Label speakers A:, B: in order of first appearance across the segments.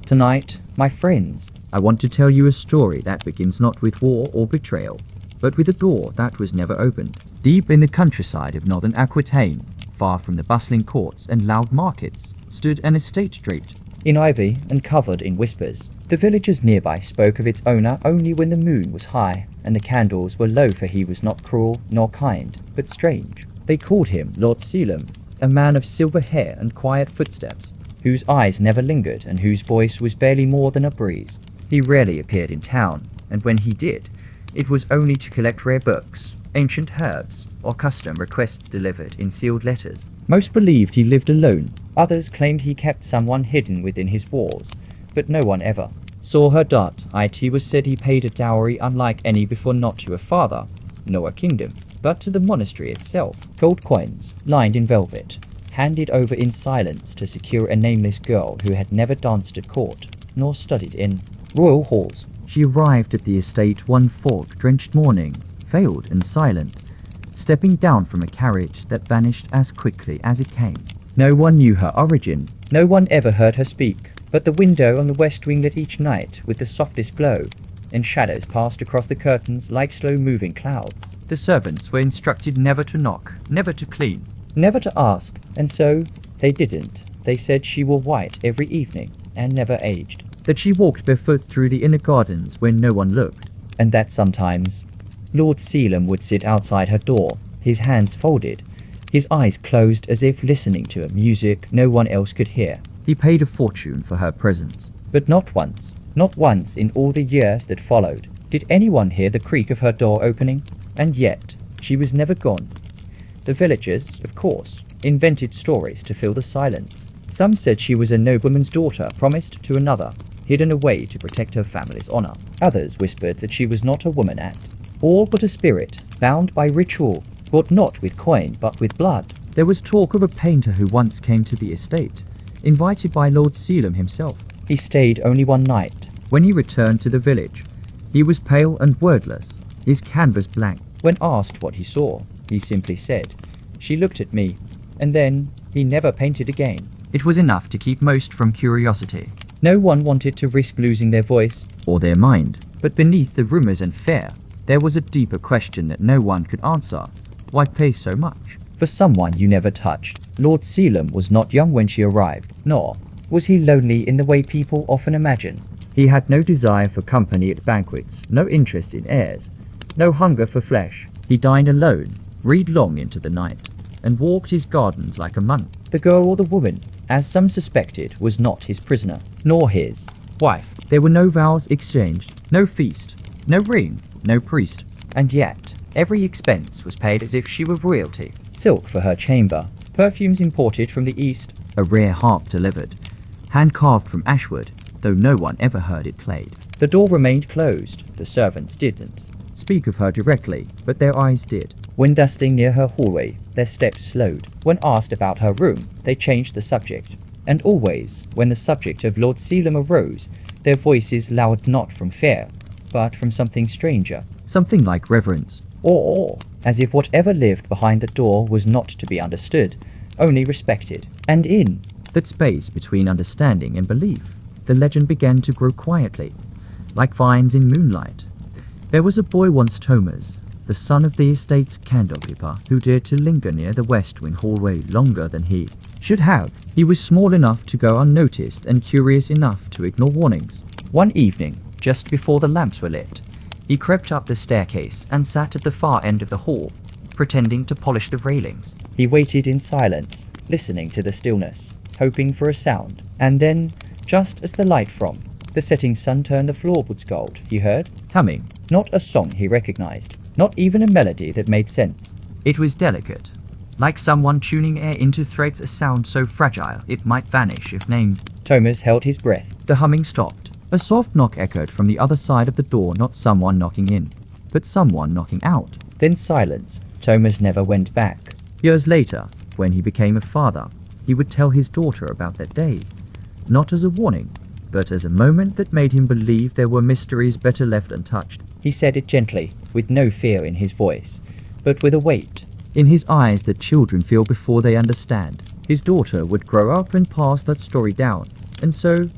A: Tonight, my friends, I want to tell you a story that begins not with war or betrayal, but with a door that was never opened. Deep in the countryside of northern Aquitaine, far from the bustling courts and loud markets, stood an estate draped in ivy and covered in whispers. The villagers nearby spoke of its owner only when the moon was high and the candles were low, for he was not cruel nor kind, but strange. They called him Lord Selim, a man of silver hair and quiet footsteps, whose eyes never lingered and whose voice was barely more than a breeze. He rarely appeared in town, and when he did, it was only to collect rare books, ancient herbs, or custom requests delivered in sealed letters. Most believed he lived alone. Others claimed he kept someone hidden within his walls, but no one ever saw her dart. It was said he paid a dowry unlike any before, not to a father, nor a kingdom, but to the monastery itself. Gold coins, lined in velvet, handed over in silence to secure a nameless girl who had never danced at court, nor studied in royal halls. She arrived at the estate one fog-drenched morning, veiled and silent, stepping down from a carriage that vanished as quickly as it came. No one knew her origin, no one ever heard her speak, but the window on the west wing lit each night with the softest glow, and shadows passed across the curtains like slow-moving clouds. The servants were instructed never to knock, never to clean, never to ask, and so they didn't. They said she wore white every evening and never aged, that she walked barefoot through the inner gardens when no one looked, and that sometimes Lord Selim would sit outside her door, his hands folded, his eyes closed as if listening to a music no one else could hear. He paid a fortune for her presence, but not once in all the years that followed, did anyone hear the creak of her door opening, and yet she was never gone. The villagers, of course, invented stories to fill the silence. Some said she was a nobleman's daughter promised to another, hidden away to protect her family's honor. Others whispered that she was not a woman all but a spirit, bound by ritual, bought not with coin but with blood. There was talk of a painter who once came to the estate, invited by Lord Selim himself. He stayed only one night. When he returned to the village, he was pale and wordless, his canvas blank. When asked what he saw, he simply said, "She looked at me," and then he never painted again. It was enough to keep most from curiosity. No one wanted to risk losing their voice or their mind, but beneath the rumors and fear, there was a deeper question that no one could answer. Why pay so much for someone you never touched? Lord Selim was not young when she arrived, nor was he lonely in the way people often imagine. He had no desire for company at banquets, no interest in heirs, no hunger for flesh. He dined alone, read long into the night, and walked his gardens like a monk. The girl or the woman, as some suspected, was not his prisoner, nor his wife. There were no vows exchanged, no feast, no ring, no priest, and yet every expense was paid as if she were royalty. Silk for her chamber, perfumes imported from the east, a rare harp delivered, hand-carved from ashwood, though no one ever heard it played. The door remained closed. The servants didn't speak of her directly, but their eyes did. When dusting near her hallway, their steps slowed. When asked about her room, they changed the subject. And always, when the subject of Lord Selim arose, their voices lowered not from fear, but from something stranger, something like reverence, or awe, as if whatever lived behind the door was not to be understood, only respected. And in that space between understanding and belief, the legend began to grow quietly, like vines in moonlight. There was a boy once Thomas, the son of the estate's candlekeeper, who dared to linger near the west wing hallway longer than he should have. He was small enough to go unnoticed and curious enough to ignore warnings. One evening, just before the lamps were lit, he crept up the staircase and sat at the far end of the hall, pretending to polish the railings. He waited in silence, listening to the stillness, hoping for a sound, and then, just as the light from the setting sun turned the floorboards gold, he heard humming. Not a song he recognized, not even a melody that made sense. It was delicate, like someone tuning air into threads, a sound so fragile it might vanish if named. Thomas held his breath. The humming stopped. A soft knock echoed from the other side of the door, not someone knocking in, but someone knocking out. Then silence. Thomas never went back. Years later, when he became a father, he would tell his daughter about that day, not as a warning, but as a moment that made him believe there were mysteries better left untouched. He said it gently, with no fear in his voice, but with a weight in his eyes that children feel before they understand. His daughter would grow up and pass that story down, and so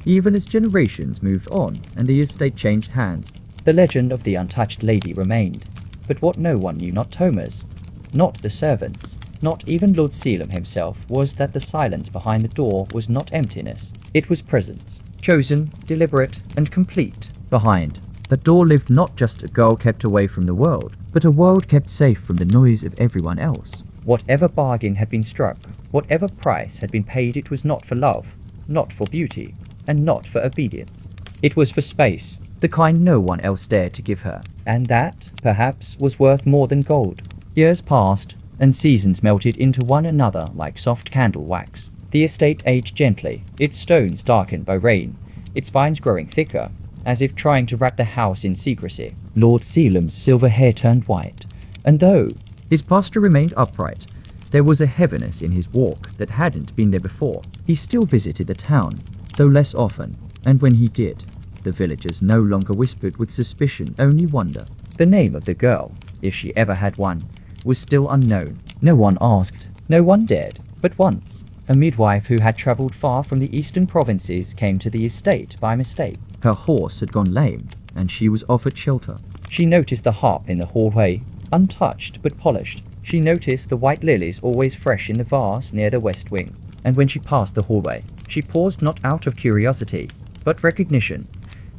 A: even as generations moved on and the estate changed hands. The legend of the untouched lady remained, but what no one knew, not Thomas, not the servants, not even Lord Selim himself, was that the silence behind the door was not emptiness. It was presence, chosen, deliberate, and complete. Behind the door lived not just a girl kept away from the world, but a world kept safe from the noise of everyone else. Whatever bargain had been struck, whatever price had been paid, it was not for love, not for beauty, and not for obedience. It was for space, the kind no one else dared to give her, and that, perhaps, was worth more than gold. Years passed, and seasons melted into one another like soft candle wax. The estate aged gently, its stones darkened by rain, its vines growing thicker, as if trying to wrap the house in secrecy. Lord Selim's silver hair turned white, and though his posture remained upright, there was a heaviness in his walk that hadn't been there before. He still visited the town, though less often, and when he did, the villagers no longer whispered with suspicion, only wonder. The name of the girl, if she ever had one, was still unknown. No one asked, no one dared. But once, a midwife who had travelled far from the eastern provinces came to the estate by mistake. Her horse had gone lame, and she was offered shelter. She noticed the harp in the hallway, untouched but polished. She noticed the white lilies always fresh in the vase near the west wing. And when she passed the hallway, she paused not out of curiosity, but recognition.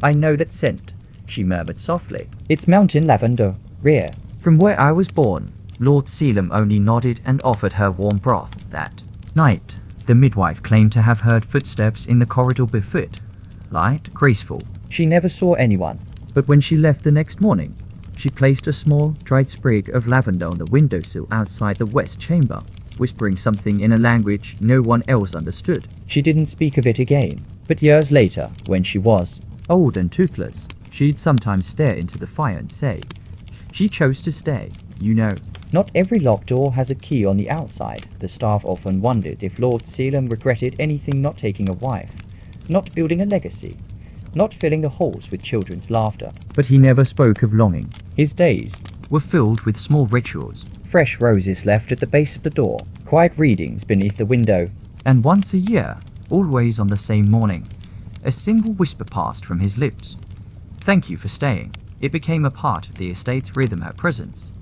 A: "I know that scent," she murmured softly. "It's mountain lavender, rare. From where I was born." Lord Selim only nodded and offered her warm broth. That night, the midwife claimed to have heard footsteps in the corridor barefoot, light, graceful. She never saw anyone, but when she left the next morning, she placed a small, dried sprig of lavender on the windowsill outside the west chamber, whispering something in a language no one else understood. She didn't speak of it again, but years later, when she was old and toothless, she'd sometimes stare into the fire and say, "She chose to stay, you know." Not every locked door has a key on the outside. The staff often wondered if Lord Selim regretted anything, not taking a wife, not building a legacy, not filling the halls with children's laughter. But he never spoke of longing. His days were filled with small rituals. Fresh roses left at the base of the door, quiet readings beneath the window, and once a year, always on the same morning, a single whisper passed from his lips. "Thank you for staying." It became a part of the estate's rhythm, her presence,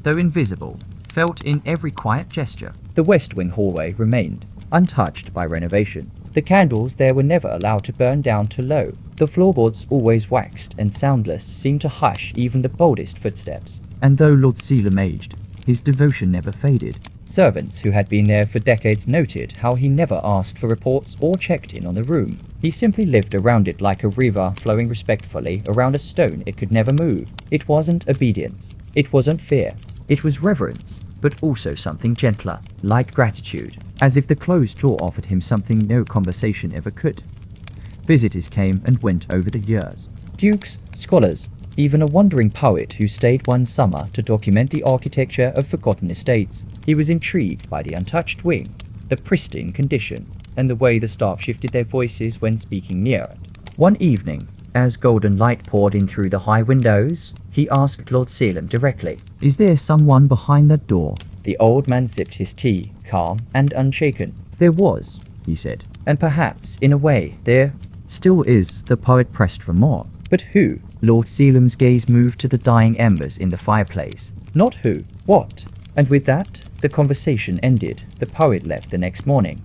A: though invisible, felt in every quiet gesture. The west wing hallway remained, untouched by renovation. The candles there were never allowed to burn down too low. The floorboards, always waxed and soundless, seemed to hush even the boldest footsteps. And though Lord Selim aged, his devotion never faded. Servants who had been there for decades noted how he never asked for reports or checked in on the room. He simply lived around it like a river flowing respectfully around a stone it could never move. It wasn't obedience. It wasn't fear. It was reverence, but also something gentler, like gratitude, as if the closed door offered him something no conversation ever could. Visitors came and went over the years. Dukes, scholars, even a wandering poet who stayed one summer to document the architecture of forgotten estates. He was intrigued by the untouched wing, the pristine condition, and the way the staff shifted their voices when speaking near it. One evening, as golden light poured in through the high windows, he asked Lord Selim directly, "Is there someone behind that door?" The old man sipped his tea, calm and unshaken. "There was," he said, "and perhaps, in a way, there still is." The poet pressed for more. "But who?" Lord Selim's gaze moved to the dying embers in the fireplace. "Not who, what?" And with that, the conversation ended. The poet left the next morning,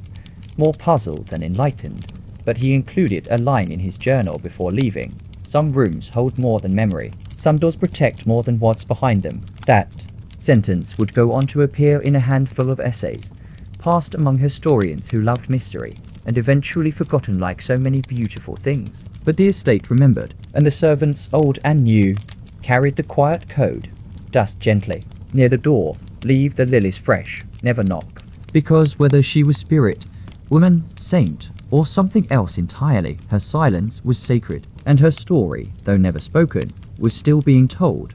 A: more puzzled than enlightened, but he included a line in his journal before leaving. "Some rooms hold more than memory. Some doors protect more than what's behind them." That sentence would go on to appear in a handful of essays, passed among historians who loved mystery, and eventually forgotten like so many beautiful things. But the estate remembered, and the servants, old and new, carried the quiet code: dust gently. Near the door, leave the lilies fresh, never knock. Because whether she was spirit, woman, saint, or something else entirely, her silence was sacred, and her story, though never spoken, was still being told.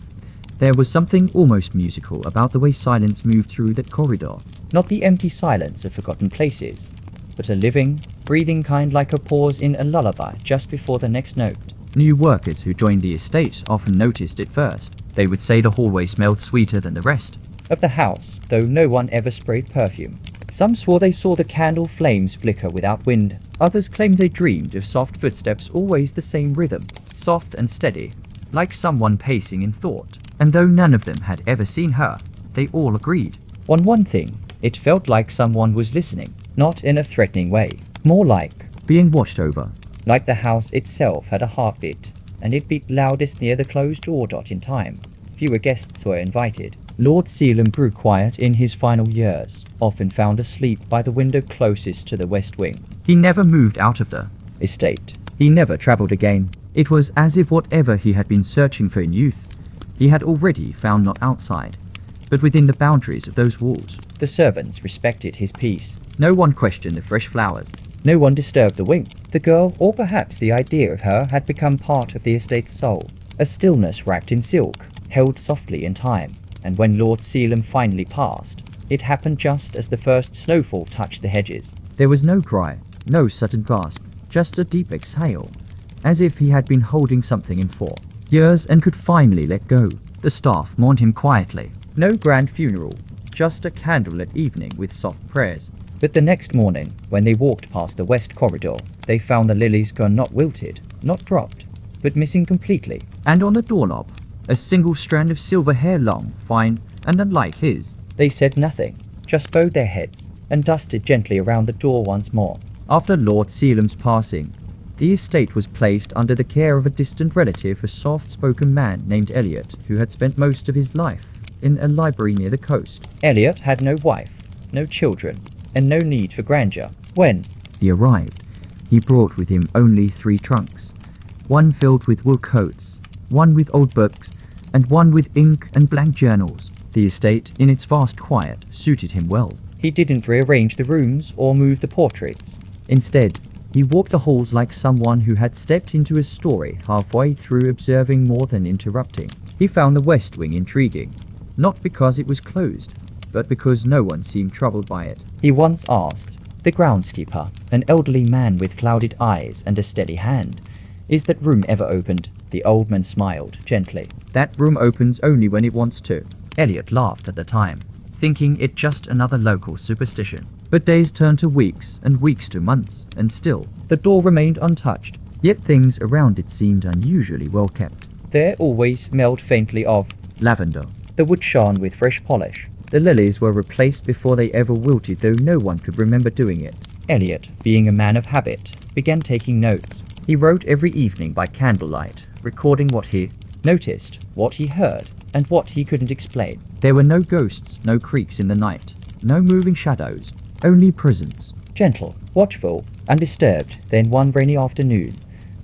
A: There was something almost musical about the way silence moved through that corridor. Not the empty silence of forgotten places, but a living, breathing kind, like a pause in a lullaby just before the next note. New workers who joined the estate often noticed it first. They would say the hallway smelled sweeter than the rest of the house, though no one ever sprayed perfume. Some swore they saw the candle flames flicker without wind. Others claimed they dreamed of soft footsteps, always the same rhythm, soft and steady, like someone pacing in thought. And though none of them had ever seen her, they all agreed on one thing: it felt like someone was listening, not in a threatening way, more like being watched over. Like the house itself had a heartbeat, and it beat loudest near the closed door dot in time. Fewer guests were invited. Lord Selim grew quiet in his final years, often found asleep by the window closest to the west wing. He never moved out of the estate. He never travelled again. It was as if whatever he had been searching for in youth, he had already found, not outside, but within the boundaries of those walls. The servants respected his peace. No one questioned the fresh flowers. No one disturbed the wing. The girl, or perhaps the idea of her, had become part of the estate's soul. A stillness wrapped in silk, held softly in time. And when Lord Selim finally passed, it happened just as the first snowfall touched the hedges. There was no cry, no sudden gasp, just a deep exhale, as if he had been holding something in for years and could finally let go. The staff mourned him quietly. No grand funeral, just a candlelit evening with soft prayers. But the next morning, when they walked past the west corridor, they found the lilies gone, not wilted, not dropped, but missing completely. And on the doorknob, a single strand of silver hair, long, fine, and unlike his. They said nothing, just bowed their heads, and dusted gently around the door once more. After Lord Selim's passing, the estate was placed under the care of a distant relative, a soft-spoken man named Elliot, who had spent most of his life in a library near the coast. Elliot had no wife, no children, and no need for grandeur. When he arrived, he brought with him only 3 trunks, one filled with wool coats, one with old books, and one with ink and blank journals. The estate, in its vast quiet, suited him well. He didn't rearrange the rooms or move the portraits. Instead, he walked the halls like someone who had stepped into a story, halfway through, observing more than interrupting. He found the west wing intriguing, not because it was closed, but because no one seemed troubled by it. He once asked the groundskeeper, an elderly man with clouded eyes and a steady hand, "Is that room ever opened?" The old man smiled gently. "That room opens only when it wants to." Elliot laughed at the time, thinking it just another local superstition. But days turned to weeks, and weeks to months, and still, the door remained untouched. Yet things around it seemed unusually well kept. There always smelled faintly of lavender. The wood shone with fresh polish. The lilies were replaced before they ever wilted, though no one could remember doing it. Elliot, being a man of habit, began taking notes. He wrote every evening by candlelight, recording what he noticed, what he heard, and what he couldn't explain. There were no ghosts, no creaks in the night, no moving shadows, only presence, gentle, watchful, undisturbed. Then one rainy afternoon,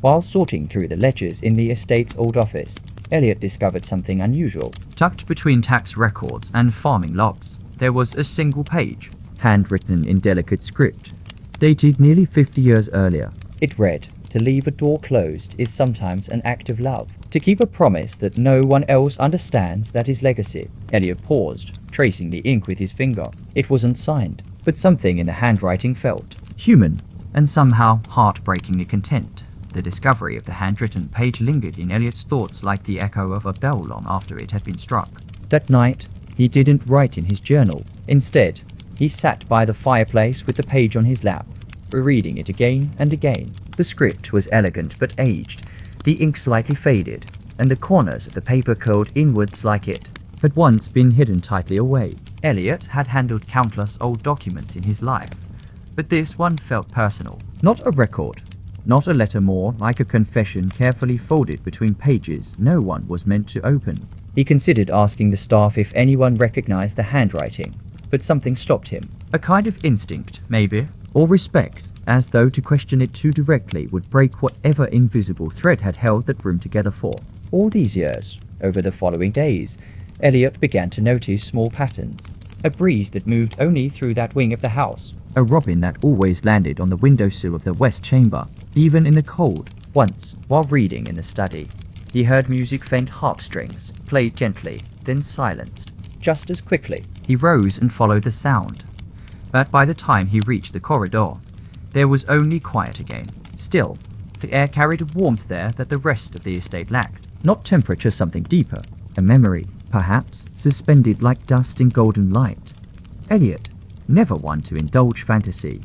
A: while sorting through the ledgers in the estate's old office, Elliot discovered something unusual. Tucked between tax records and farming logs, there was a single page, handwritten in delicate script, dated nearly 50 years earlier. It read, "To leave a door closed is sometimes an act of love. To keep a promise that no one else understands, that is legacy." Elliot paused, tracing the ink with his finger. It wasn't signed, but something in the handwriting felt human, and somehow heartbreakingly content. The discovery of the handwritten page lingered in Elliot's thoughts like the echo of a bell long after it had been struck. That night, he didn't write in his journal. Instead, he sat by the fireplace with the page on his lap, rereading it again and again. The script was elegant but aged, the ink slightly faded, and the corners of the paper curled inwards like it had once been hidden tightly away. Elliot had handled countless old documents in his life, but this one felt personal. Not a record, not a letter, more like a confession carefully folded between pages no one was meant to open. He considered asking the staff if anyone recognized the handwriting, but something stopped him. A kind of instinct, maybe, or respect, as though to question it too directly would break whatever invisible thread had held that room together for all these years. Over the following days, Elliot began to notice small patterns. A breeze that moved only through that wing of the house. A robin that always landed on the windowsill of the west chamber, even in the cold. Once, while reading in the study, he heard music, faint harp strings, played gently, then silenced. Just as quickly, he rose and followed the sound. But by the time he reached the corridor, there was only quiet again. Still, the air carried a warmth there that the rest of the estate lacked. Not temperature, something deeper. A memory, perhaps, suspended like dust in golden light. Elliot, never one to indulge fantasy,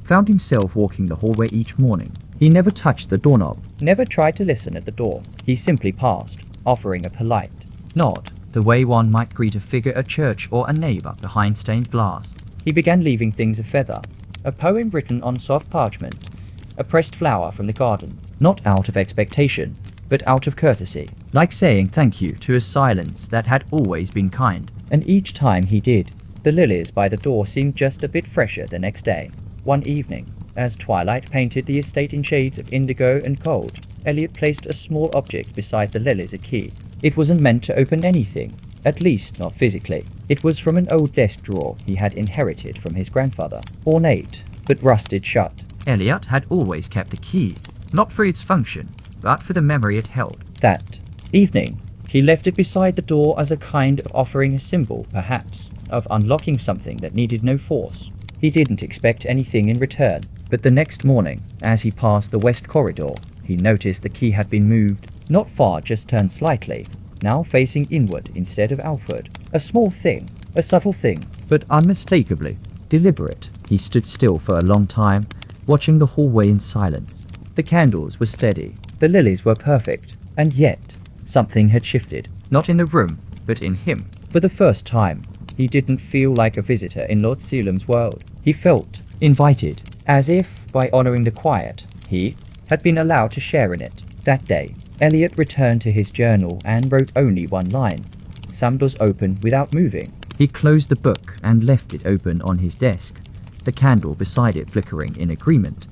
A: found himself walking the hallway each morning. He never touched the doorknob, never tried to listen at the door. He simply passed, offering a polite nod, the way one might greet a figure at church or a neighbor behind stained glass. He began leaving things a feather, a poem written on soft parchment, a pressed flower from the garden, not out of expectation, but out of courtesy, like saying thank you to a silence that had always been kind. And each time he did, the lilies by the door seemed just a bit fresher the next day. One evening, as twilight painted the estate in shades of indigo and gold, Elliot placed a small object beside the lilies, a key. It wasn't meant to open anything, at least not physically. It was from an old desk drawer he had inherited from his grandfather, ornate, but rusted shut. Elliot had always kept the key, not for its function, but for the memory it held. That evening, he left it beside the door as a kind of offering, a symbol, perhaps, of unlocking something that needed no force. He didn't expect anything in return, but the next morning, as he passed the west corridor, he noticed the key had been moved, not far, just turned slightly, now facing inward instead of outward. A small thing, a subtle thing, but unmistakably deliberate. He stood still for a long time, watching the hallway in silence. The candles were steady, the lilies were perfect, and yet something had shifted, not in the room, but in him. For the first time, he didn't feel like a visitor in Lord Sealam's world. He felt invited, as if, by honoring the quiet, he had been allowed to share in it. That day, Elliot returned to his journal and wrote only one line. Some doors open without moving. He closed the book and left it open on his desk, the candle beside it flickering in agreement.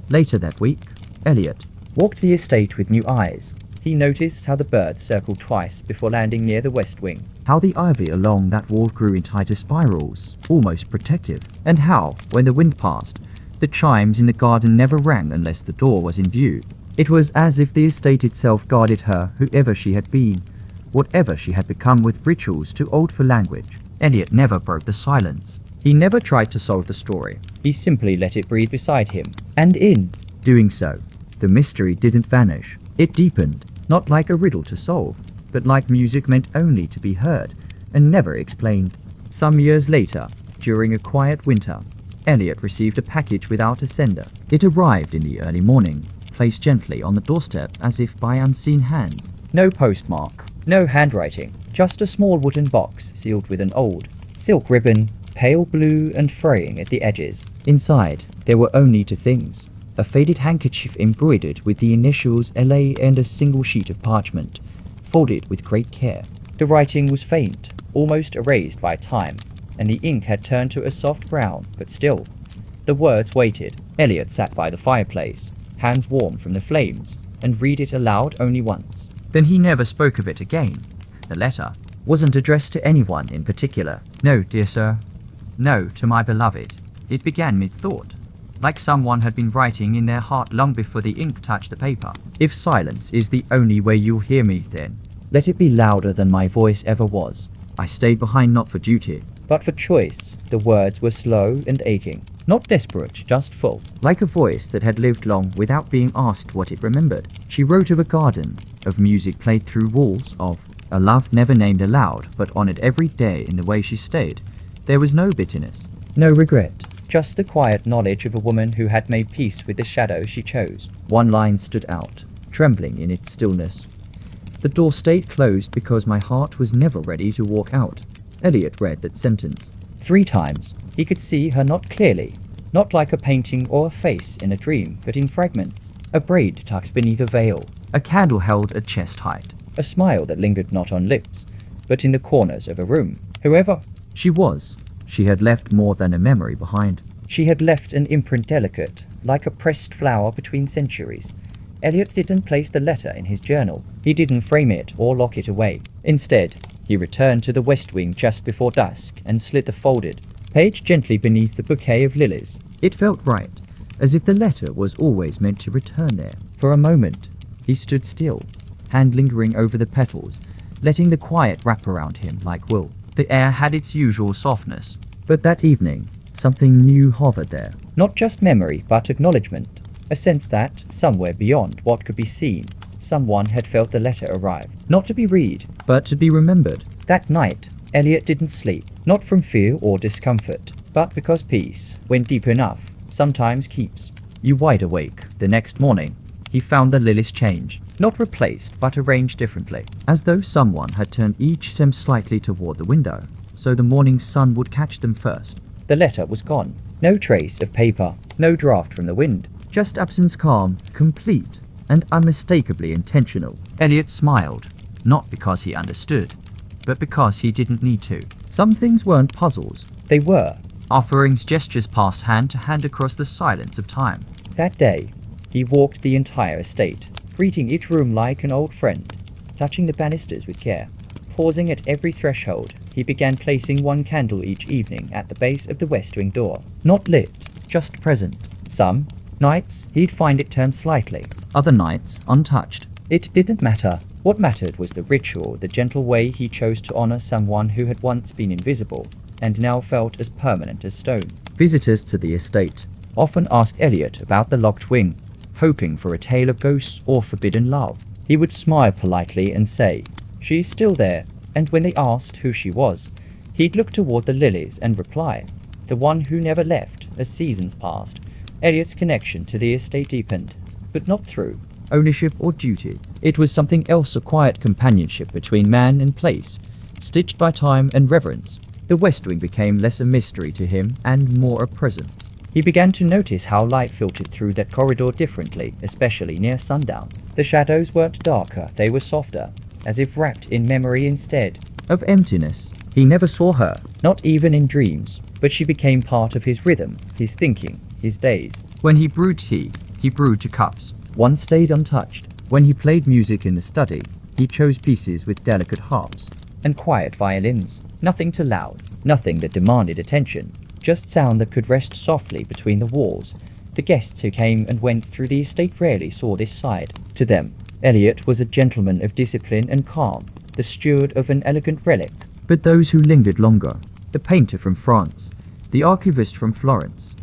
A: Later that week, Elliot walked the estate with new eyes. He noticed how the birds circled twice before landing near the west wing, how the ivy along that wall grew in tighter spirals, almost protective, and how, when the wind passed, the chimes in the garden never rang unless the door was in view. It was as if the estate itself guarded her, whoever she had been, whatever she had become, with rituals too old for language. Elliot never broke the silence. He never tried to solve the story. He simply let it breathe beside him, and in doing so, the mystery didn't vanish. It deepened, not like a riddle to solve, but like music meant only to be heard and never explained. Some years later, during a quiet winter, Elliot received a package without a sender. It arrived in the early morning, placed gently on the doorstep as if by unseen hands. No postmark, no handwriting, just a small wooden box sealed with an old silk ribbon, pale blue and fraying at the edges. Inside, there were only two things: a faded handkerchief embroidered with the initials LA and a single sheet of parchment, folded with great care. The writing was faint, almost erased by time, and the ink had turned to a soft brown, but still, the words waited. Elliot sat by the fireplace, hands warm from the flames, and read it aloud only once. Then he never spoke of it again. The letter wasn't addressed to anyone in particular. No, dear sir. No, to my beloved. It began mid-thought, like someone had been writing in their heart long before the ink touched the paper. If silence is the only way you'll hear me, then let it be louder than my voice ever was. I stayed behind not for duty, but for choice. The words were slow and aching, not desperate, just full, like a voice that had lived long without being asked what it remembered. She wrote of a garden, of music played through walls, of a love never named aloud, but honored every day in the way she stayed. There was no bitterness, no regret, just the quiet knowledge of a woman who had made peace with the shadow she chose. One line stood out, trembling in its stillness. The door stayed closed because my heart was never ready to walk out. Elliot read that sentence 3 times. He could see her not clearly, not like a painting or a face in a dream, but in fragments. A braid tucked beneath a veil, a candle held at chest height, a smile that lingered not on lips, but in the corners of a room. Whoever she was, she had left more than a memory behind. She had left an imprint delicate, like a pressed flower between centuries. Elliot didn't place the letter in his journal. He didn't frame it or lock it away. Instead, he returned to the west wing just before dusk and slid the folded page gently beneath the bouquet of lilies. It felt right, as if the letter was always meant to return there. For a moment, he stood still, hand lingering over the petals, letting the quiet wrap around him like wool. The air had its usual softness, but that evening, something new hovered there. Not just memory, but acknowledgement. A sense that, somewhere beyond what could be seen, someone had felt the letter arrive. Not to be read, but to be remembered. That night, Elliot didn't sleep, not from fear or discomfort, but because peace, when deep enough, sometimes keeps you wide awake. The next morning, he found the lilies changed, not replaced, but arranged differently, as though someone had turned each stem slightly toward the window, so the morning sun would catch them first. The letter was gone. No trace of paper, no draft from the wind, just absence calm, complete, and unmistakably intentional. Elliot smiled, not because he understood, but because he didn't need to. Some things weren't puzzles, they were offerings, gestures passed hand to hand across the silence of time. That day, he walked the entire estate, greeting each room like an old friend, touching the banisters with care. Pausing at every threshold, he began placing one candle each evening at the base of the west wing door. Not lit, just present. Some nights, he'd find it turned slightly. Other nights, untouched. It didn't matter. What mattered was the ritual, the gentle way he chose to honor someone who had once been invisible and now felt as permanent as stone. Visitors to the estate often asked Elliot about the locked wing, hoping for a tale of ghosts or forbidden love. He would smile politely and say, "She's still there," and when they asked who she was, he'd look toward the lilies and reply, "The one who never left." As seasons passed, Elliot's connection to the estate deepened, but not through ownership or duty. It was something else, a quiet companionship between man and place, stitched by time and reverence. The west wing became less a mystery to him and more a presence. He began to notice how light filtered through that corridor differently, especially near sundown. The shadows weren't darker, they were softer, as if wrapped in memory instead of emptiness. He never saw her, not even in dreams, but she became part of his rhythm, his thinking, his days. When he brewed tea, he brewed to cups. One stayed untouched. When he played music in the study, he chose pieces with delicate harps and quiet violins. Nothing too loud, nothing that demanded attention, just sound that could rest softly between the walls. The guests who came and went through the estate rarely saw this side. To them, Elliot was a gentleman of discipline and calm, the steward of an elegant relic. But those who lingered longer, the painter from France, the archivist from Florence,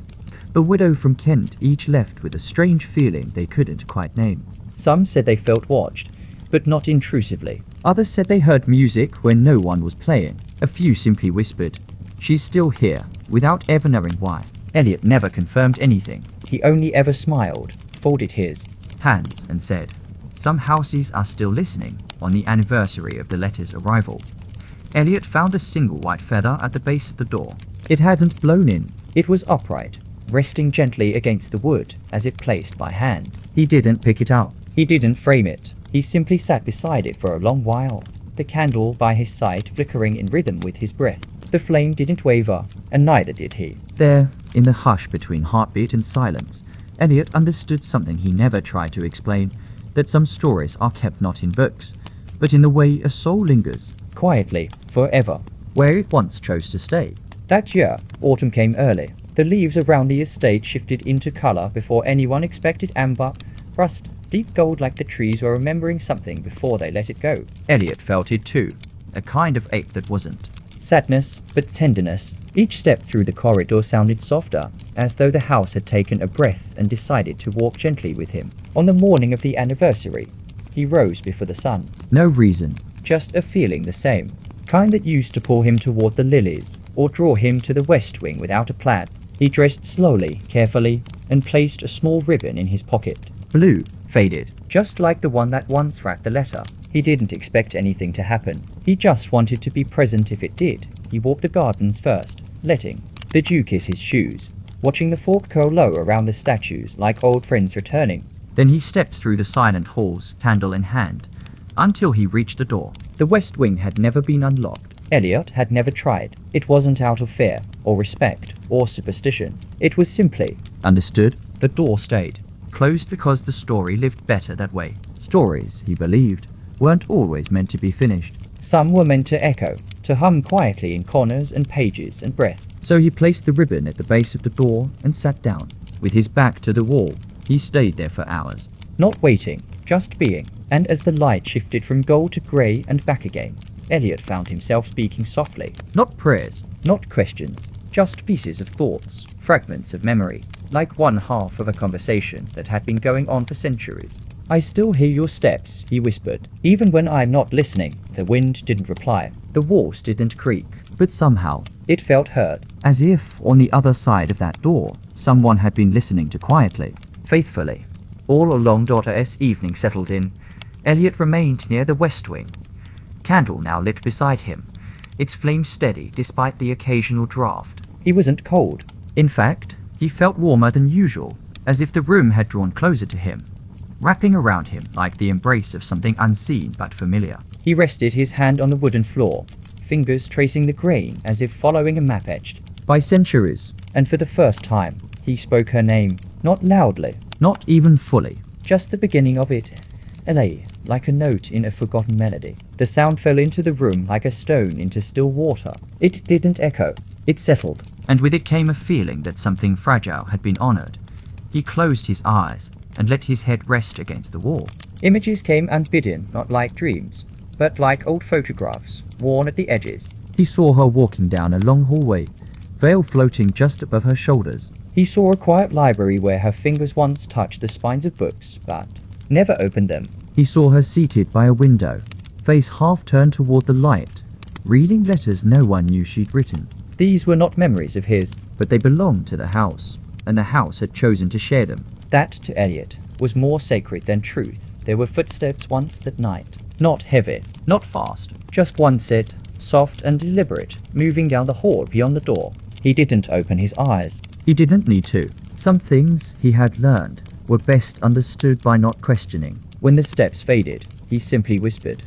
A: the widow from Kent, each left with a strange feeling they couldn't quite name. Some said they felt watched, but not intrusively. Others said they heard music when no one was playing. A few simply whispered, "She's still here," without ever knowing why. Elliot never confirmed anything. He only ever smiled, folded his hands and said, "Some houses are still listening." On the anniversary of the letter's arrival, Elliot found a single white feather at the base of the door. It hadn't blown in. It was upright, resting gently against the wood as if placed by hand. He didn't pick it up. He didn't frame it. He simply sat beside it for a long while, the candle by his side flickering in rhythm with his breath. The flame didn't waver, and neither did he. There, in the hush between heartbeat and silence, Elliot understood something he never tried to explain, that some stories are kept not in books, but in the way a soul lingers, quietly, forever, where it once chose to stay. That year, autumn came early. The leaves around the estate shifted into color before anyone expected. Amber, rust, deep gold, like the trees were remembering something before they let it go. Elliot felt it too, a kind of ache that wasn't sadness, but tenderness. Each step through the corridor sounded softer, as though the house had taken a breath and decided to walk gently with him. On the morning of the anniversary, he rose before the sun. No reason, just a feeling the same, kind that used to pull him toward the lilies, or draw him to the west wing without a plan. He dressed slowly, carefully, and placed a small ribbon in his pocket. Blue, faded, just like the one that once wrapped the letter. He didn't expect anything to happen. He just wanted to be present if it did. He walked the gardens first, letting the dew kiss his shoes, watching the fog curl low around the statues like old friends returning. Then he stepped through the silent halls, candle in hand, until he reached the door. The west wing had never been unlocked. Elliot had never tried. It wasn't out of fear, or respect, or superstition. It was simply understood. The door stayed closed because the story lived better that way. Stories, he believed, weren't always meant to be finished. Some were meant to echo, to hum quietly in corners and pages and breath. So he placed the ribbon at the base of the door and sat down. With his back to the wall, he stayed there for hours, not waiting, just being. And as the light shifted from gold to grey and back again, Elliot found himself speaking softly. Not prayers, not questions, just pieces of thoughts, fragments of memory, like one half of a conversation that had been going on for centuries. "I still hear your steps," he whispered. Even when I'm not listening, the wind didn't reply. The walls didn't creak, but somehow it felt heard, as if on the other side of that door, someone had been listening to quietly, faithfully. All along as evening settled in, Elliot remained near the west wing. Candle now lit beside him, its flame steady despite the occasional draft. He wasn't cold. In fact, he felt warmer than usual, as if the room had drawn closer to him, wrapping around him like the embrace of something unseen but familiar. He rested his hand on the wooden floor, fingers tracing the grain as if following a map etched by centuries, and for the first time, he spoke her name, not loudly, not even fully, just the beginning of it, Ellie, like a note in a forgotten melody. The sound fell into the room like a stone into still water. It didn't echo, it settled, and with it came a feeling that something fragile had been honored. He closed his eyes and let his head rest against the wall. Images came unbidden, not like dreams, but like old photographs, worn at the edges. He saw her walking down a long hallway, veil floating just above her shoulders. He saw a quiet library where her fingers once touched the spines of books, but never opened them. He saw her seated by a window, face half turned toward the light, reading letters no one knew she'd written. These were not memories of his, but they belonged to the house, and the house had chosen to share them. That, to Elliot, was more sacred than truth. There were footsteps once that night. Not heavy, not fast, just one set, soft and deliberate, moving down the hall beyond the door. He didn't open his eyes. He didn't need to. Some things he had learned were best understood by not questioning. When the steps faded, he simply whispered,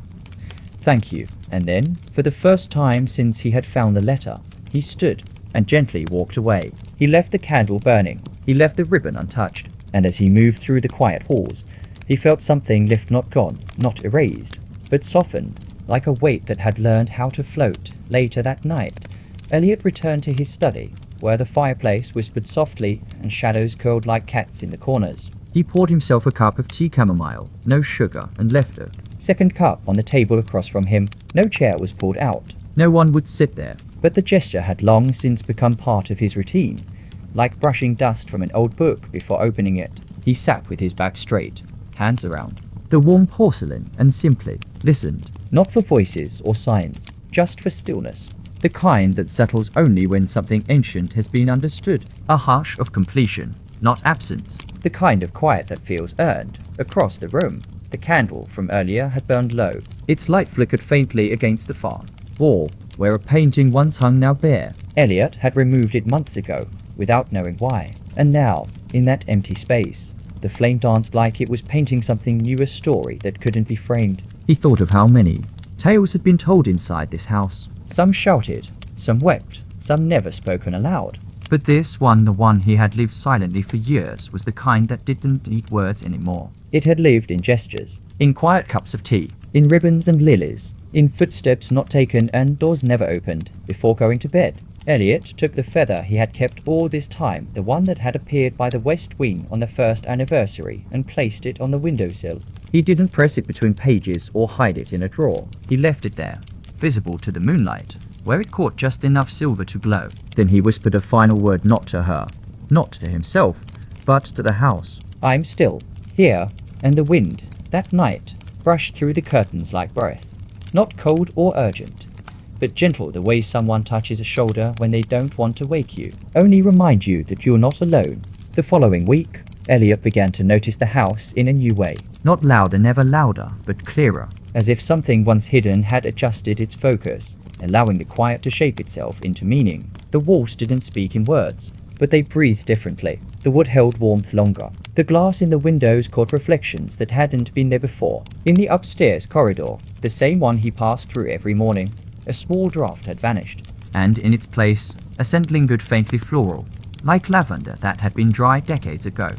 A: "Thank you," and then, for the first time since he had found the letter, he stood and gently walked away. He left the candle burning, he left the ribbon untouched, and as he moved through the quiet halls, he felt something lift, not gone, not erased, but softened, like a weight that had learned how to float. Later that night, Elliot returned to his study, where the fireplace whispered softly and shadows curled like cats in the corners. He poured himself a cup of tea chamomile, no sugar, and left it. Second cup on the table across from him. No chair was pulled out. No one would sit there, but the gesture had long since become part of his routine, like brushing dust from an old book before opening it. He sat with his back straight, hands around the warm porcelain, and simply listened, not for voices or signs, just for stillness. The kind that settles only when something ancient has been understood. A hush of completion, not absence. The kind of quiet that feels earned. Across the room, the candle from earlier had burned low. Its light flickered faintly against the far wall, where a painting once hung now bare. Elliot had removed it months ago, without knowing why. And now, in that empty space, the flame danced like it was painting something new, a story that couldn't be framed. He thought of how many tales had been told inside this house. Some shouted, some wept, some never spoken aloud. But this one, the one he had lived silently for years, was the kind that didn't need words anymore. It had lived in gestures, in quiet cups of tea, in ribbons and lilies, in footsteps not taken and doors never opened, before going to bed. Elliot took the feather he had kept all this time, the one that had appeared by the west wing on the first anniversary, and placed it on the windowsill. He didn't press it between pages or hide it in a drawer. He left it there, visible to the moonlight, where it caught just enough silver to glow. Then he whispered a final word, not to her, not to himself, but to the house. "I'm still here," and the wind, that night, brushed through the curtains like breath. Not cold or urgent, but gentle, the way someone touches a shoulder when they don't want to wake you, only remind you that you're not alone. The following week, Elliot began to notice the house in a new way. Not louder, never louder, but clearer, as if something once hidden had adjusted its focus, allowing the quiet to shape itself into meaning. The walls didn't speak in words, but they breathed differently. The wood held warmth longer. The glass in the windows caught reflections that hadn't been there before. In the upstairs corridor, the same one he passed through every morning, a small draft had vanished, and in its place, a scent lingered faintly floral, like lavender that had been dry decades ago,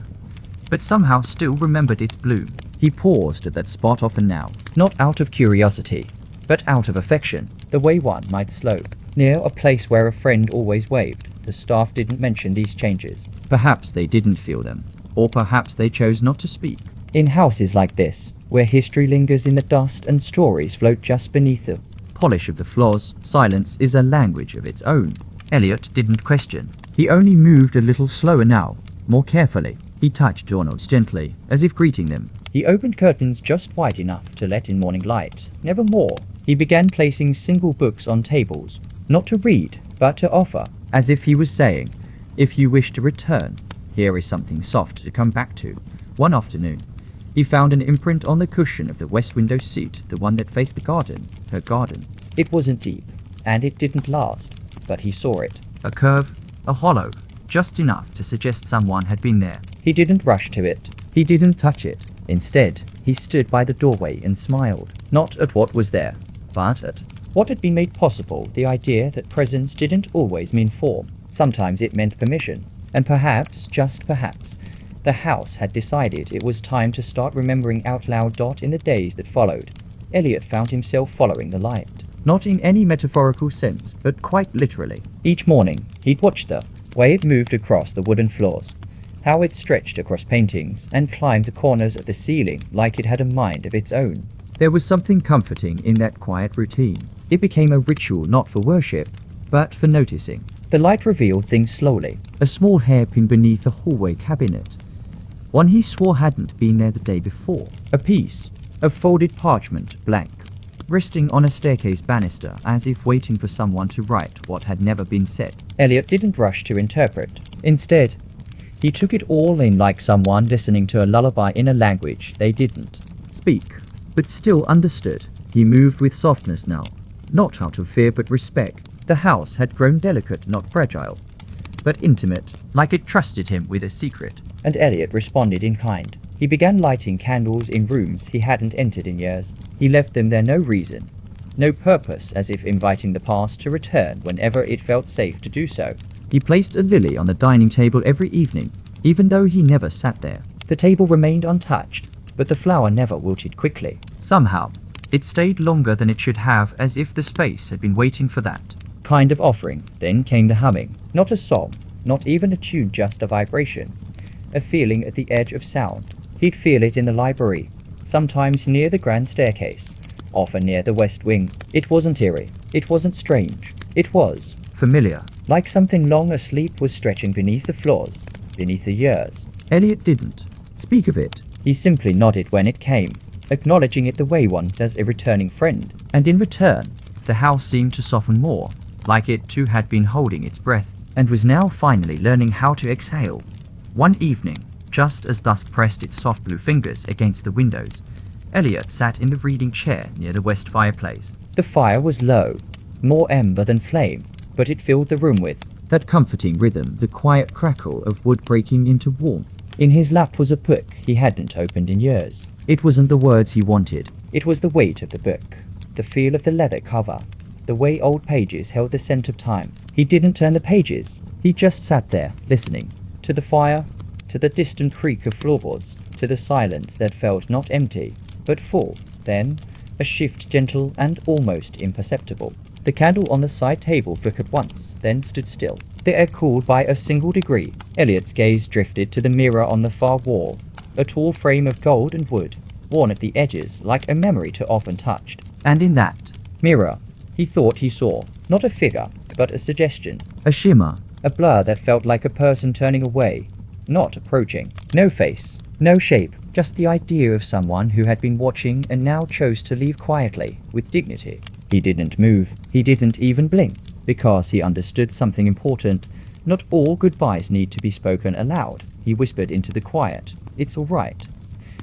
A: but somehow still remembered its bloom. He paused at that spot often now, not out of curiosity, but out of affection, the way one might slope, near a place where a friend always waved. The staff didn't mention these changes. Perhaps they didn't feel them, or perhaps they chose not to speak. In houses like this, where history lingers in the dust and stories float just beneath the polish of the floors, silence is a language of its own. Elliot didn't question. He only moved a little slower now, more carefully. He touched doorknobs gently, as if greeting them. He opened curtains just wide enough to let in morning light, never more. He began placing single books on tables, not to read, but to offer, as if he was saying, if you wish to return, here is something soft to come back to. One afternoon, he found an imprint on the cushion of the west window seat, the one that faced the garden, her garden. It wasn't deep, and it didn't last, but he saw it. A curve, a hollow, just enough to suggest someone had been there. He didn't rush to it. He didn't touch it. Instead, he stood by the doorway and smiled, not at what was there, but at what had been made possible, the idea that presence didn't always mean form. Sometimes it meant permission, and perhaps, just perhaps, the house had decided it was time to start remembering out loud. In the days that followed, Elliot found himself following the light. Not in any metaphorical sense, but quite literally. Each morning, he'd watch the way it moved across the wooden floors, how it stretched across paintings and climbed the corners of the ceiling like it had a mind of its own. There was something comforting in that quiet routine. It became a ritual not for worship, but for noticing. The light revealed things slowly. A small hairpin beneath a hallway cabinet, one he swore hadn't been there the day before. A piece of folded parchment, blank, resting on a staircase banister as if waiting for someone to write what had never been said. Elliot didn't rush to interpret. Instead, he took it all in like someone listening to a lullaby in a language they didn't speak, but still understood. He moved with softness now, not out of fear but respect. The house had grown delicate, not fragile, but intimate, like it trusted him with a secret. And Elliot responded in kind. He began lighting candles in rooms he hadn't entered in years. He left them there no reason, no purpose, as if inviting the past to return whenever it felt safe to do so. He placed a lily on the dining table every evening, even though he never sat there. The table remained untouched, but the flower never wilted quickly. Somehow, it stayed longer than it should have, as if the space had been waiting for that kind of offering. Then came the humming. Not a song, not even a tune, just a vibration. A feeling at the edge of sound. He'd feel it in the library, sometimes near the grand staircase, often near the west wing. It wasn't eerie. It wasn't strange. It was familiar, like something long asleep was stretching beneath the floors, beneath the years. Elliot didn't speak of it. He simply nodded when it came, acknowledging it the way one does a returning friend. And in return, the house seemed to soften more, like it too had been holding its breath, and was now finally learning how to exhale. One evening, just as dusk pressed its soft blue fingers against the windows, Elliot sat in the reading chair near the west fireplace. The fire was low, more ember than flame, but it filled the room with that comforting rhythm, the quiet crackle of wood breaking into warmth. In his lap was a book he hadn't opened in years. It wasn't the words he wanted, it was the weight of the book, the feel of the leather cover, the way old pages held the scent of time. He didn't turn the pages, he just sat there, listening. To the fire, to the distant creak of floorboards, to the silence that felt not empty, but full. Then, a shift gentle and almost imperceptible. The candle on the side table flickered once, then stood still. The air cooled by a single degree. Elliot's gaze drifted to the mirror on the far wall, a tall frame of gold and wood, worn at the edges like a memory too often touched. And in that mirror, he thought he saw, not a figure, but a suggestion, a shimmer, a blur that felt like a person turning away, not approaching. No face, no shape, just the idea of someone who had been watching and now chose to leave quietly, with dignity. He didn't move, he didn't even blink, because he understood something important. Not all goodbyes need to be spoken aloud, he whispered into the quiet. It's all right.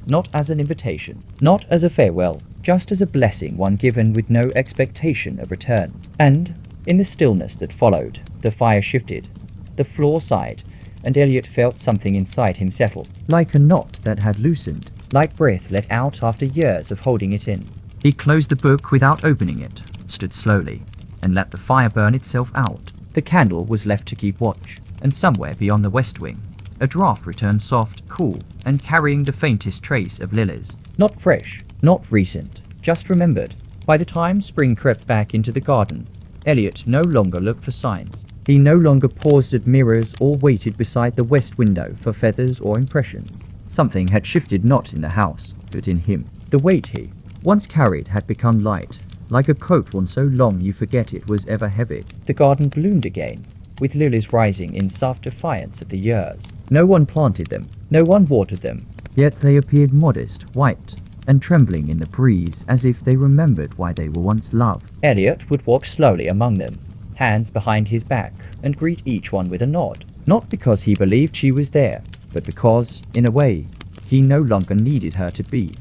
A: Not as an invitation, not as a farewell, just as a blessing, one given with no expectation of return. And, in the stillness that followed, the fire shifted, the floor sighed, and Elliot felt something inside him settle, like a knot that had loosened, like breath let out after years of holding it in. He closed the book without opening it, stood slowly, and let the fire burn itself out. The candle was left to keep watch, and somewhere beyond the west wing, a draught returned soft, cool, and carrying the faintest trace of lilies. Not fresh, not recent, just remembered. By the time spring crept back into the garden, Elliot no longer looked for signs. He no longer paused at mirrors or waited beside the west window for feathers or impressions. Something had shifted, not in the house, but in him. The weight he once carried had become light, like a coat worn so long you forget it was ever heavy. The garden bloomed again. with lilies rising in soft defiance of the years. No one planted them, no one watered them, yet they appeared modest, white, and trembling in the breeze as if they remembered why they were once loved. Elliot would walk slowly among them, hands behind his back, and greet each one with a nod, not because he believed she was there, but because, in a way, he no longer needed her to be.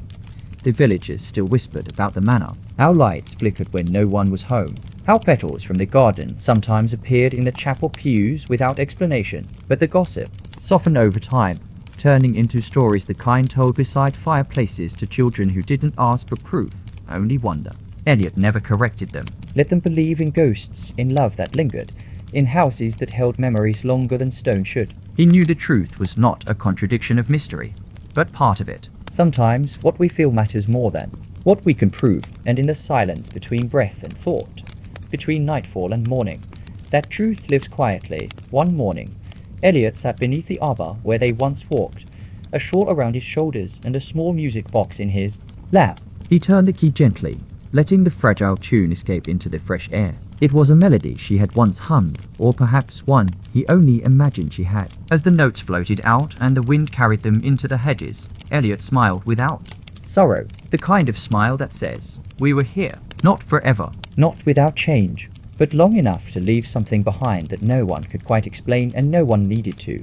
A: The villagers still whispered about the manor, how lights flickered when no one was home, how petals from the garden sometimes appeared in the chapel pews without explanation, but the gossip softened over time, turning into stories the kind told beside fireplaces to children who didn't ask for proof, only wonder. Elliot never corrected them, let them believe in ghosts, in love that lingered, in houses that held memories longer than stone should. He knew the truth was not a contradiction of mystery, but part of it. Sometimes what we feel matters more than what we can prove, and in the silence between breath and thought, between nightfall and morning, that truth lives quietly. One morning, Elliot sat beneath the arbor where they once walked, a shawl around his shoulders and a small music box in his lap. He turned the key gently, letting the fragile tune escape into the fresh air. It was a melody she had once hummed, or perhaps one he only imagined she had. As the notes floated out and the wind carried them into the hedges, Elliot smiled without sorrow, the kind of smile that says, "We were here, not forever, not without change, but long enough to leave something behind that no one could quite explain and no one needed to."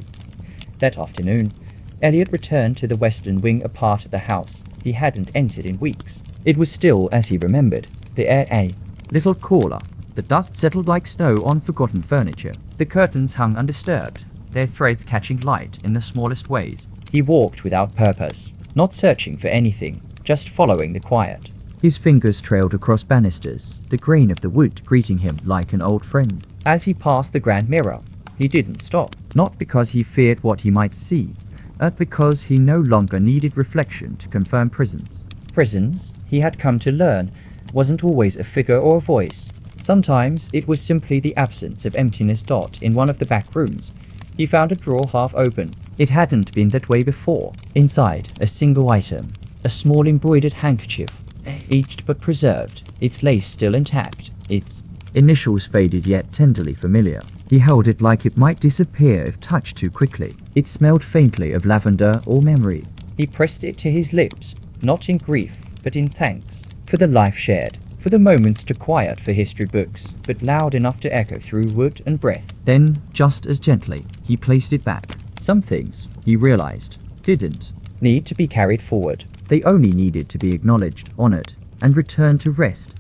A: That afternoon, Elliot returned to the western wing, a part of the house he hadn't entered in weeks. It was still as he remembered, the air a little cooler. The dust settled like snow on forgotten furniture. The curtains hung undisturbed, their threads catching light in the smallest ways. He walked without purpose, not searching for anything, just following the quiet. His fingers trailed across banisters, the grain of the wood greeting him like an old friend. As he passed the grand mirror, he didn't stop, not because he feared what he might see, but because he no longer needed reflection to confirm presence. Presence, he had come to learn, wasn't always a figure or a voice. Sometimes it was simply the absence of emptiness. In one of the back rooms, he found a drawer half open. It hadn't been that way before. Inside, a single item, a small embroidered handkerchief, aged but preserved, its lace still intact, its initials faded yet tenderly familiar. He held it like it might disappear if touched too quickly. It smelled faintly of lavender or memory. He pressed it to his lips, not in grief, but in thanks, for the life shared, for the moments too quiet for history books, but loud enough to echo through wood and breath. Then, just as gently, he placed it back. Some things, he realized, didn't need to be carried forward. They only needed to be acknowledged, honored, and returned to rest.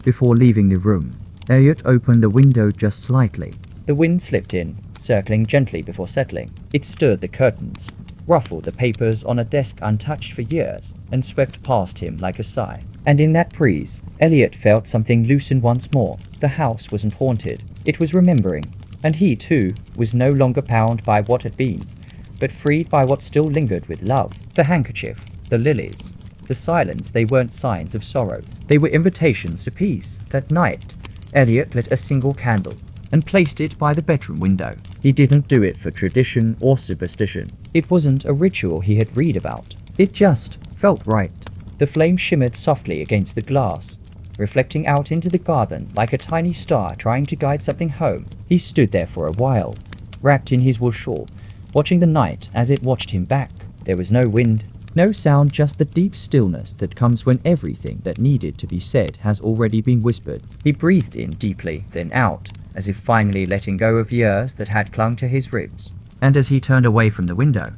A: Before leaving the room, Elliot opened the window just slightly. The wind slipped in, circling gently before settling. It stirred the curtains, ruffled the papers on a desk untouched for years, and swept past him like a sigh. And in that breeze, Elliot felt something loosen once more. The house wasn't haunted, it was remembering. And he, too, was no longer bound by what had been, but freed by what still lingered with love. The handkerchief, the lilies, the silence, they weren't signs of sorrow. They were invitations to peace. That night, Elliot lit a single candle and placed it by the bedroom window. He didn't do it for tradition or superstition. It wasn't a ritual he had read about. It just felt right. The flame shimmered softly against the glass, reflecting out into the garden like a tiny star trying to guide something home. He stood there for a while, wrapped in his wool shawl, watching the night as it watched him back. There was no wind, no sound, just the deep stillness that comes when everything that needed to be said has already been whispered. He breathed in deeply, then out, as if finally letting go of years that had clung to his ribs. And as he turned away from the window,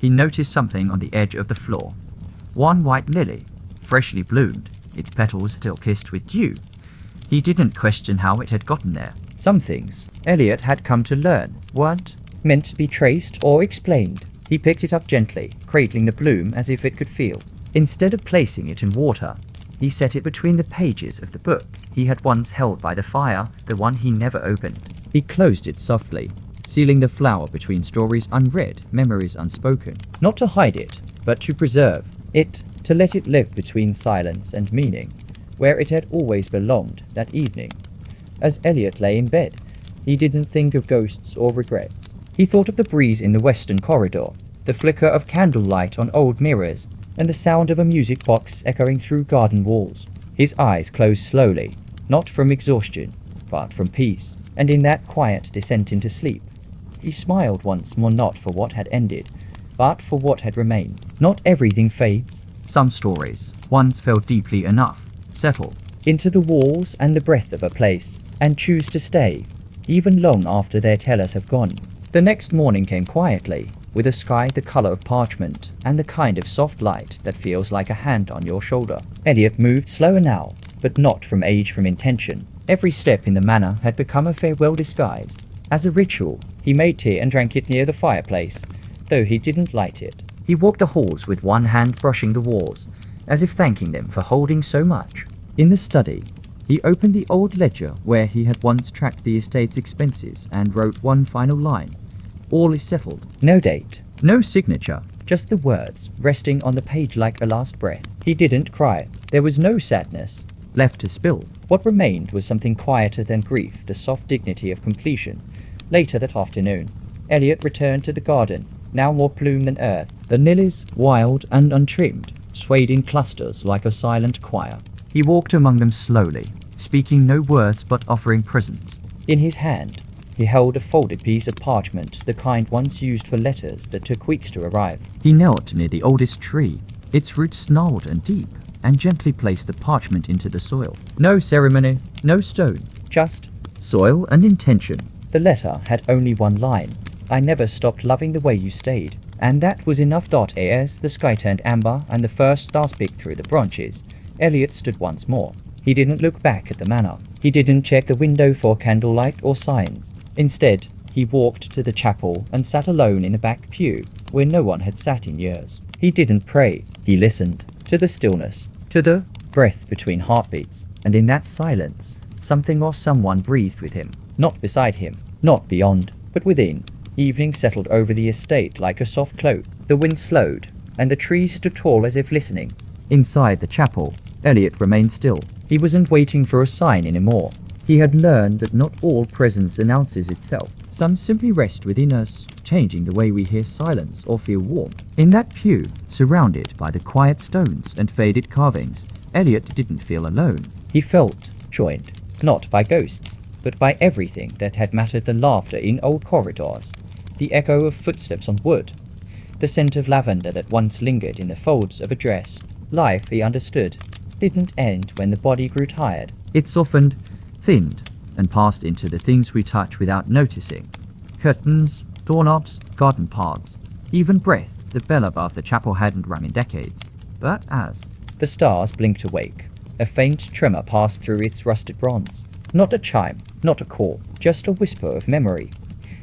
A: he noticed something on the edge of the floor. One white lily, freshly bloomed, its petals still kissed with dew. He didn't question how it had gotten there. Some things, Elliot had come to learn, weren't meant to be traced or explained. He picked it up gently, cradling the bloom as if it could feel. Instead of placing it in water, he set it between the pages of the book he had once held by the fire, the one he never opened. He closed it softly, sealing the flower between stories unread, memories unspoken. Not to hide it, but to preserve it, to let it live between silence and meaning, where it had always belonged that evening. As Elliot lay in bed, he didn't think of ghosts or regrets. He thought of the breeze in the western corridor, the flicker of candlelight on old mirrors, and the sound of a music box echoing through garden walls. His eyes closed slowly, not from exhaustion, but from peace. and in that quiet descent into sleep, he smiled once more, not for what had ended, but for what had remained. Not everything fades. Some stories, once felt deeply enough, settle into the walls and the breath of a place, and choose to stay, even long after their tellers have gone. The next morning came quietly, with a sky the color of parchment and the kind of soft light that feels like a hand on your shoulder. Elliot moved slower now, but not from age, from intention. Every step in the manor had become a farewell disguised. As a ritual, he made tea and drank it near the fireplace, though he didn't light it. He walked the halls with one hand brushing the walls, as if thanking them for holding so much. In the study, he opened the old ledger where he had once tracked the estate's expenses and wrote one final line. All is settled. No date, no signature, just the words resting on the page like a last breath. He didn't cry. There was no sadness left to spill. What remained was something quieter than grief, the soft dignity of completion. Later that afternoon, Elliot returned to the garden, now more plume than earth. The lilies, wild and untrimmed, swayed in clusters like a silent choir. He walked among them slowly, speaking no words but offering presents. In his hand, he held a folded piece of parchment, the kind once used for letters that took weeks to arrive. He knelt near the oldest tree, its roots gnarled and deep, and gently placed the parchment into the soil. No ceremony, no stone, just soil and intention. The letter had only one line. I never stopped loving the way you stayed. And that was enough. As the sky turned amber and the first stars peeked through the branches, Elliot stood once more. He didn't look back at the manor. He didn't check the window for candlelight or signs. Instead, he walked to the chapel and sat alone in the back pew, where no one had sat in years. He didn't pray. He listened to the stillness, to the breath between heartbeats, and in that silence, something or someone breathed with him. Not beside him, not beyond, but within. Evening settled over the estate like a soft cloak. The wind slowed, and the trees stood tall as if listening. Inside the chapel, Elliot remained still. He wasn't waiting for a sign anymore. He had learned that not all presence announces itself. Some simply rest within us, changing the way we hear silence or feel warmth. In that pew, surrounded by the quiet stones and faded carvings, Elliot didn't feel alone. He felt joined, not by ghosts, but by everything that had mattered: the laughter in old corridors, the echo of footsteps on wood, the scent of lavender that once lingered in the folds of a dress. Life, he understood, didn't end when the body grew tired. It softened, thinned, and passed into the things we touch without noticing. Curtains, doorknobs, garden paths, even breath. The bell above the chapel hadn't rung in decades. But as the stars blinked awake, a faint tremor passed through its rusted bronze. Not a chime, not a call, just a whisper of memory.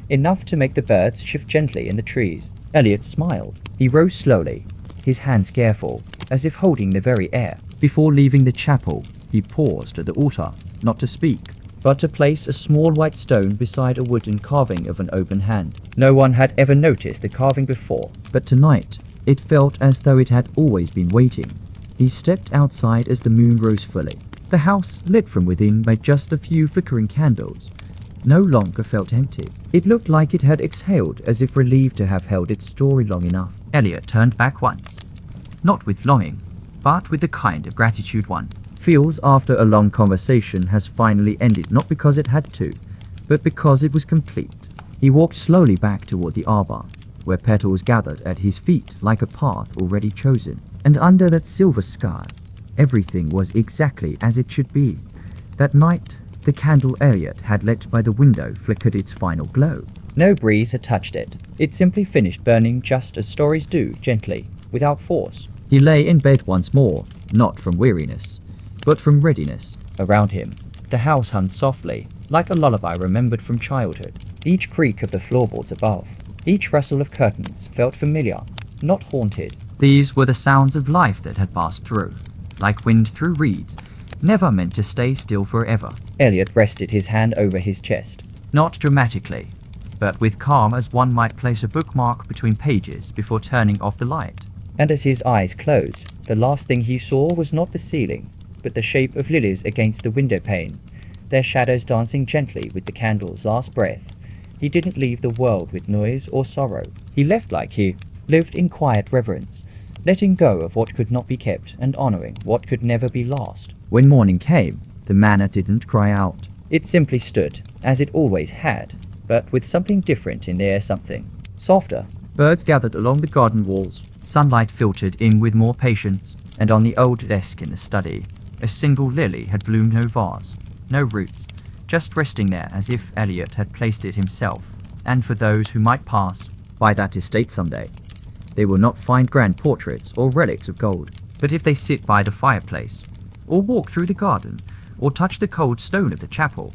A: Enough to make the birds shift gently in the trees. Elliot smiled. He rose slowly, his hands careful, as if holding the very air. Before leaving the chapel, he paused at the altar, not to speak, but to place a small white stone beside a wooden carving of an open hand. No one had ever noticed the carving before, but tonight, it felt as though it had always been waiting. He stepped outside as the moon rose fully. The house, lit from within by just a few flickering candles, no longer felt empty. It looked like it had exhaled, as if relieved to have held its story long enough. Elliot turned back once, not with longing, but with the kind of gratitude one feels after a long conversation has finally ended, not because it had to, but because it was complete. He walked slowly back toward the arbor, where petals gathered at his feet like a path already chosen. And under that silver sky, everything was exactly as it should be. That night, the candle Elliot had lit by the window flickered its final glow. No breeze had touched it. It simply finished burning just as stories do, gently, without force. He lay in bed once more, not from weariness, but from readiness. Around him, the house hummed softly, like a lullaby remembered from childhood. Each creak of the floorboards above, each rustle of curtains felt familiar, not haunted. These were the sounds of life that had passed through, like wind through reeds, never meant to stay still forever. Elliot rested his hand over his chest, not dramatically, but with calm, as one might place a bookmark between pages before turning off the light. And as his eyes closed, the last thing he saw was not the ceiling, but the shape of lilies against the window pane, their shadows dancing gently with the candle's last breath. He didn't leave the world with noise or sorrow. He left like he lived, in quiet reverence, letting go of what could not be kept and honoring what could never be lost. When morning came, the manor didn't cry out. It simply stood, as it always had, but with something different in there, something softer. Birds gathered along the garden walls, sunlight filtered in with more patience, and on the old desk in the study, a single lily had bloomed, no vase, no roots, just resting there as if Eliot had placed it himself, and for those who might pass by that estate someday. They will not find grand portraits or relics of gold, but if they sit by the fireplace, or walk through the garden, or touch the cold stone of the chapel,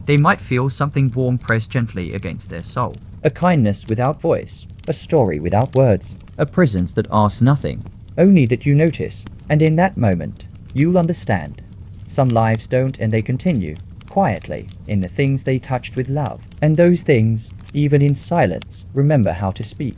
A: they might feel something warm pressed gently against their soul. A kindness without voice, a story without words, a presence that asks nothing, only that you notice, and in that moment, you'll understand. Some lives don't, and they continue, quietly, in the things they touched with love, and those things, even in silence, remember how to speak.